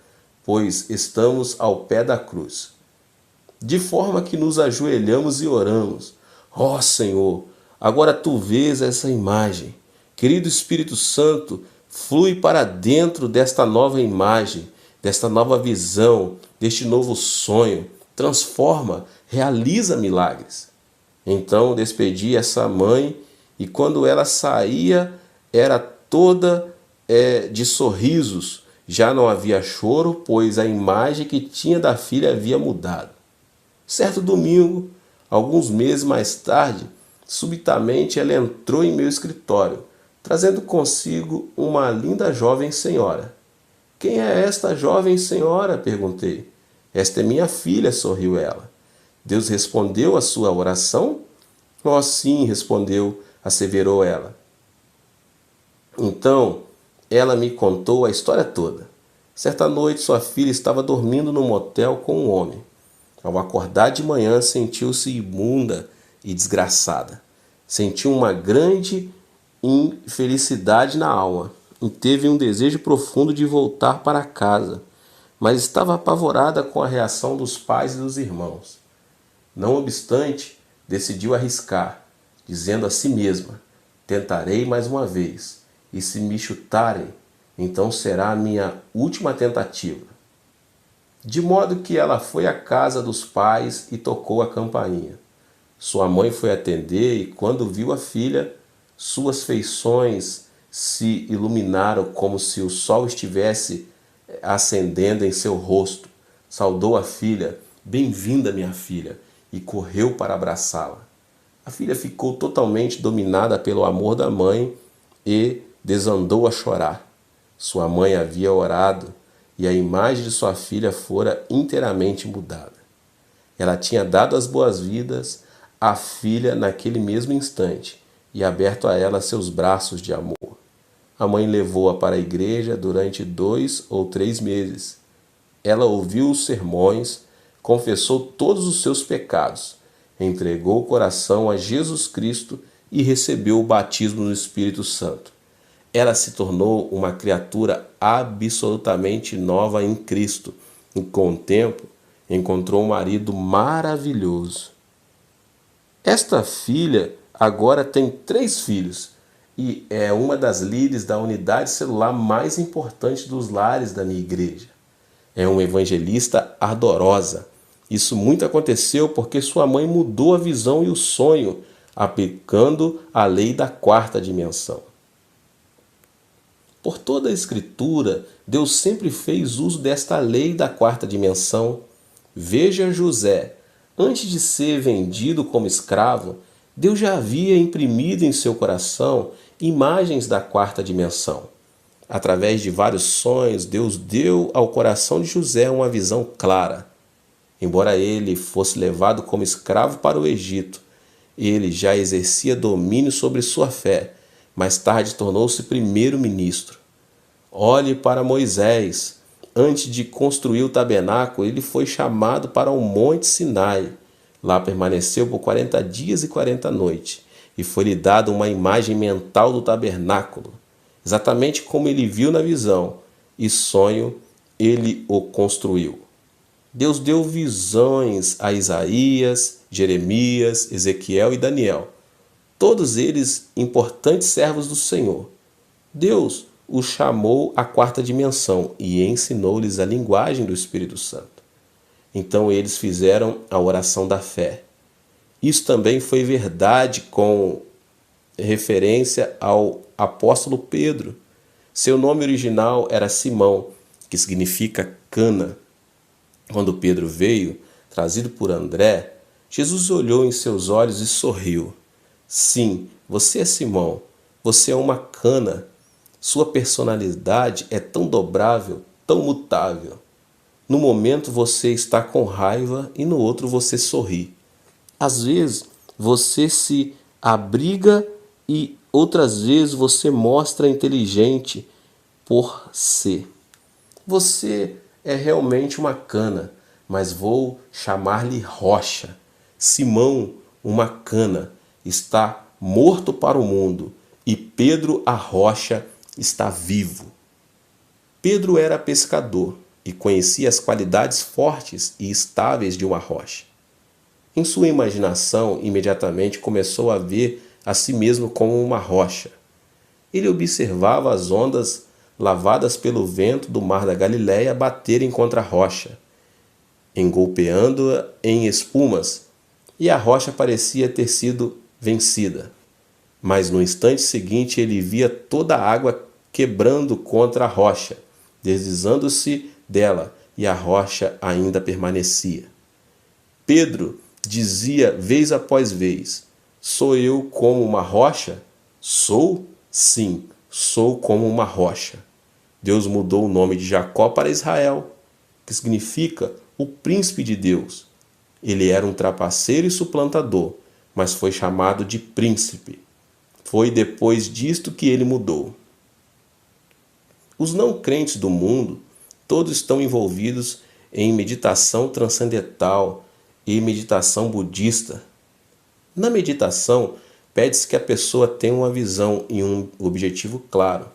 S1: pois estamos ao pé da cruz. De forma que nos ajoelhamos e oramos. Ó Senhor, agora Tu vês essa imagem. Querido Espírito Santo, flui para dentro desta nova imagem, desta nova visão, deste novo sonho. transforma, realiza milagres. Então despedi essa mãe e quando ela saía era toda de sorrisos. Já não havia choro, pois a imagem que tinha da filha havia mudado. Certo domingo, alguns meses mais tarde, subitamente ela entrou em meu escritório, trazendo consigo uma linda jovem senhora. Quem é esta jovem senhora? Perguntei. Esta é minha filha, sorriu ela. Deus respondeu a sua oração? Oh, sim, respondeu, asseverou ela. Então, ela me contou a história toda. Certa noite, sua filha estava dormindo no motel com um homem. Ao acordar de manhã, sentiu-se imunda e desgraçada. Sentiu uma grande infelicidade na alma e teve um desejo profundo de voltar para casa, mas estava apavorada com a reação dos pais e dos irmãos. Não obstante, decidiu arriscar, dizendo a si mesma: tentarei mais uma vez, e se me chutarem, então será a minha última tentativa. De modo que ela foi à casa dos pais e tocou a campainha. Sua mãe foi atender e, quando viu a filha, suas feições se iluminaram como se o sol estivesse acendendo em seu rosto. Saudou a filha: bem-vinda, minha filha, e correu para abraçá-la. A filha ficou totalmente dominada pelo amor da mãe e desandou a chorar. Sua mãe havia orado e a imagem de sua filha fora inteiramente mudada. Ela tinha dado as boas-vindas à filha naquele mesmo instante e aberto a ela seus braços de amor. A mãe levou-a para a igreja durante 2 ou 3 meses. Ela ouviu os sermões, confessou todos os seus pecados, entregou o coração a Jesus Cristo e recebeu o batismo no Espírito Santo. Ela se tornou uma criatura absolutamente nova em Cristo e, com o tempo, encontrou um marido maravilhoso. Esta filha agora tem 3 filhos e é uma das líderes da unidade celular mais importante dos lares da minha igreja. É uma evangelista ardorosa. Isso muito aconteceu porque sua mãe mudou a visão e o sonho, aplicando a lei da 4ª dimensão. Por toda a Escritura, Deus sempre fez uso desta lei da 4ª dimensão. Veja José. Antes de ser vendido como escravo, Deus já havia imprimido em seu coração imagens da 4ª dimensão. Através de vários sonhos, Deus deu ao coração de José uma visão clara. Embora ele fosse levado como escravo para o Egito, ele já exercia domínio sobre sua fé. Mais tarde tornou-se primeiro-ministro. Olhe para Moisés. Antes de construir o tabernáculo, ele foi chamado para o Monte Sinai. Lá permaneceu por 40 dias e 40 noites, e foi-lhe dada uma imagem mental do tabernáculo. Exatamente como ele viu na visão e sonho, ele o construiu. Deus deu visões a Isaías, Jeremias, Ezequiel e Daniel. Todos eles importantes servos do Senhor. Deus os chamou à 4ª dimensão e ensinou-lhes a linguagem do Espírito Santo. Então eles fizeram a oração da fé. Isso também foi verdade com referência ao apóstolo Pedro. Seu nome original era Simão, que significa cana. Quando Pedro veio, trazido por André, Jesus olhou em seus olhos e sorriu. Sim, você é Simão, você é uma cana. Sua personalidade é tão dobrável, tão mutável. No momento você está com raiva e no outro você sorri. Às vezes você se abriga e outras vezes você mostra inteligente por ser. Você é realmente uma cana, mas vou chamar-lhe rocha. Simão, uma cana, está morto para o mundo e Pedro, a rocha, está vivo. Pedro era pescador e conhecia as qualidades fortes e estáveis de uma rocha. Em sua imaginação, imediatamente começou a ver a si mesmo como uma rocha. Ele observava as ondas lavadas pelo vento do mar da Galileia baterem contra a rocha. engolpeando-a em espumas, e a rocha parecia ter sido vencida. Mas no instante seguinte ele via toda a água quebrando contra a rocha, deslizando-se dela, e a rocha ainda permanecia. Pedro dizia vez após vez: sou eu como uma rocha? Sou? Sim, sou como uma rocha. Deus mudou o nome de Jacó para Israel, que significa o príncipe de Deus. Ele era um trapaceiro e suplantador, mas foi chamado de príncipe. Foi depois disto que ele mudou. Os não crentes do mundo, todos estão envolvidos em meditação transcendental e meditação budista. Na meditação, pede-se que a pessoa tenha uma visão e um objetivo claro.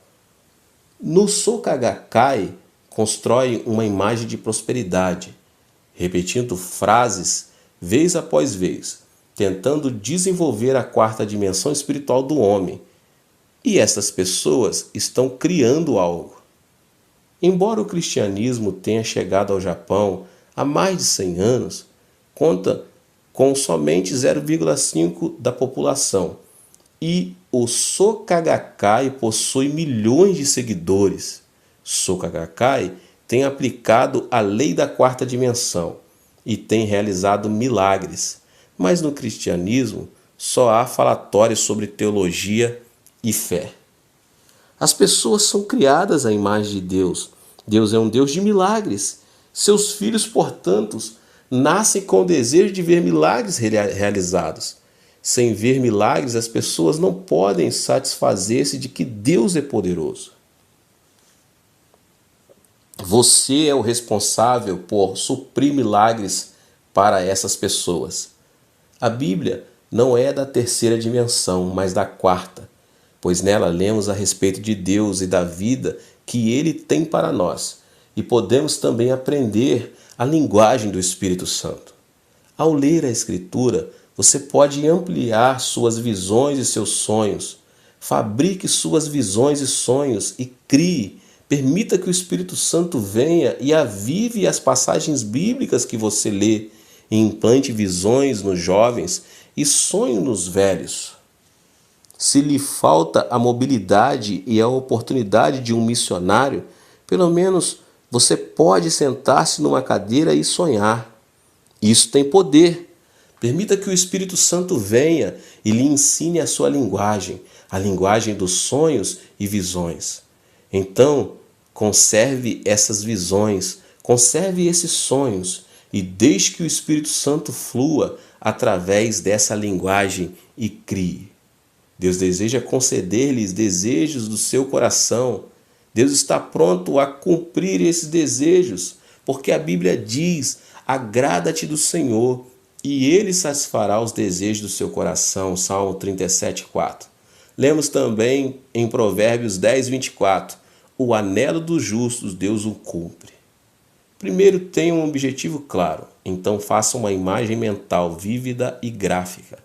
S1: No Soka Gakkai, constrói uma imagem de prosperidade, repetindo frases vez após vez, tentando desenvolver a quarta dimensão espiritual do homem. E essas pessoas estão criando algo. Embora o cristianismo tenha chegado ao Japão há mais de 100 anos, conta com somente 0,5% da população. E o Soka Gakkai possui milhões de seguidores. Soka Gakkai tem aplicado a lei da quarta dimensão e tem realizado milagres. Mas no cristianismo só há falatórios sobre teologia e fé. As pessoas são criadas à imagem de Deus. Deus é um Deus de milagres. Seus filhos, portanto, nascem com o desejo de ver milagres realizados. Sem ver milagres, as pessoas não podem satisfazer-se de que Deus é poderoso. Você é o responsável por suprir milagres para essas pessoas. A Bíblia não é da terceira dimensão, mas da quarta, pois nela lemos a respeito de Deus e da vida que Ele tem para nós, e podemos também aprender a linguagem do Espírito Santo. Ao ler a Escritura, você pode ampliar suas visões e seus sonhos. Fabrique suas visões e sonhos e crie. Permita que o Espírito Santo venha e avive as passagens bíblicas que você lê e implante visões nos jovens e sonho nos velhos. Se lhe falta a mobilidade e a oportunidade de um missionário, pelo menos você pode sentar-se numa cadeira e sonhar. Isso tem poder. Permita que o Espírito Santo venha e lhe ensine a sua linguagem, a linguagem dos sonhos e visões. Então, conserve essas visões, conserve esses sonhos e deixe que o Espírito Santo flua através dessa linguagem e crie. Deus deseja conceder-lhes desejos do seu coração. Deus está pronto a cumprir esses desejos, porque a Bíblia diz: agrada-te do Senhor e Ele satisfará os desejos do seu coração. Salmo 37:4. Lemos também em Provérbios 10:24. O anelo dos justos Deus o cumpre. Primeiro tenha um objetivo claro, então faça uma imagem mental vívida e gráfica.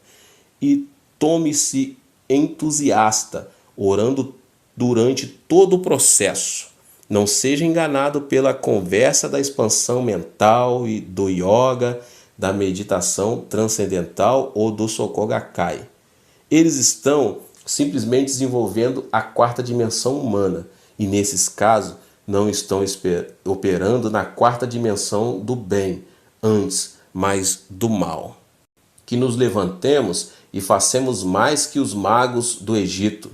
S1: E tome-se entusiasta, orando durante todo o processo. Não seja enganado pela conversa da expansão mental e do yoga, da meditação transcendental ou do Soka Gakkai. Eles estão simplesmente desenvolvendo a quarta dimensão humana e, nesses casos, não estão operando na quarta dimensão do bem, antes, mas do mal. Que nos levantemos e façamos mais que os magos do Egito.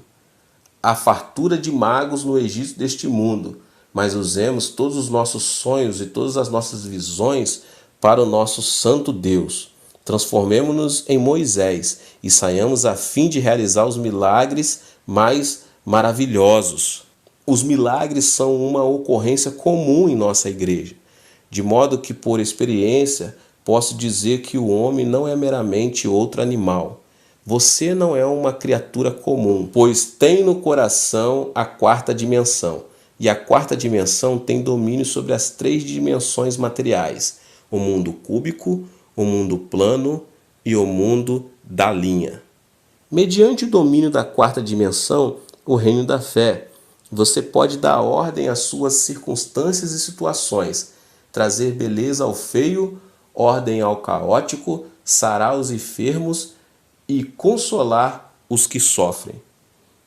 S1: Há fartura de magos no Egito deste mundo, mas usemos todos os nossos sonhos e todas as nossas visões para o nosso santo Deus. Transformemo-nos em Moisés e saiamos a fim de realizar os milagres mais maravilhosos. Os milagres são uma ocorrência comum em nossa igreja, de modo que, por experiência, posso dizer que o homem não é meramente outro animal. Você não é uma criatura comum, pois tem no coração a quarta dimensão. E a quarta dimensão tem domínio sobre as 3 dimensões materiais: o mundo cúbico, o mundo plano e o mundo da linha. Mediante o domínio da quarta dimensão, o reino da fé, você pode dar ordem às suas circunstâncias e situações, trazer beleza ao feio, ordem ao caótico, sarar os enfermos e consolar os que sofrem.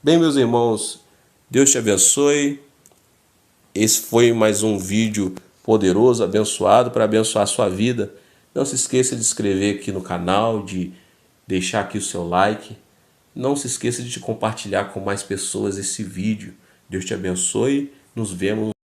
S1: Bem, meus irmãos, Deus te abençoe. Esse foi mais um vídeo poderoso, abençoado, para abençoar a sua vida. Não se esqueça de se inscrever aqui no canal, de deixar aqui o seu like. Não se esqueça de compartilhar com mais pessoas esse vídeo. Deus te abençoe. Nos vemos.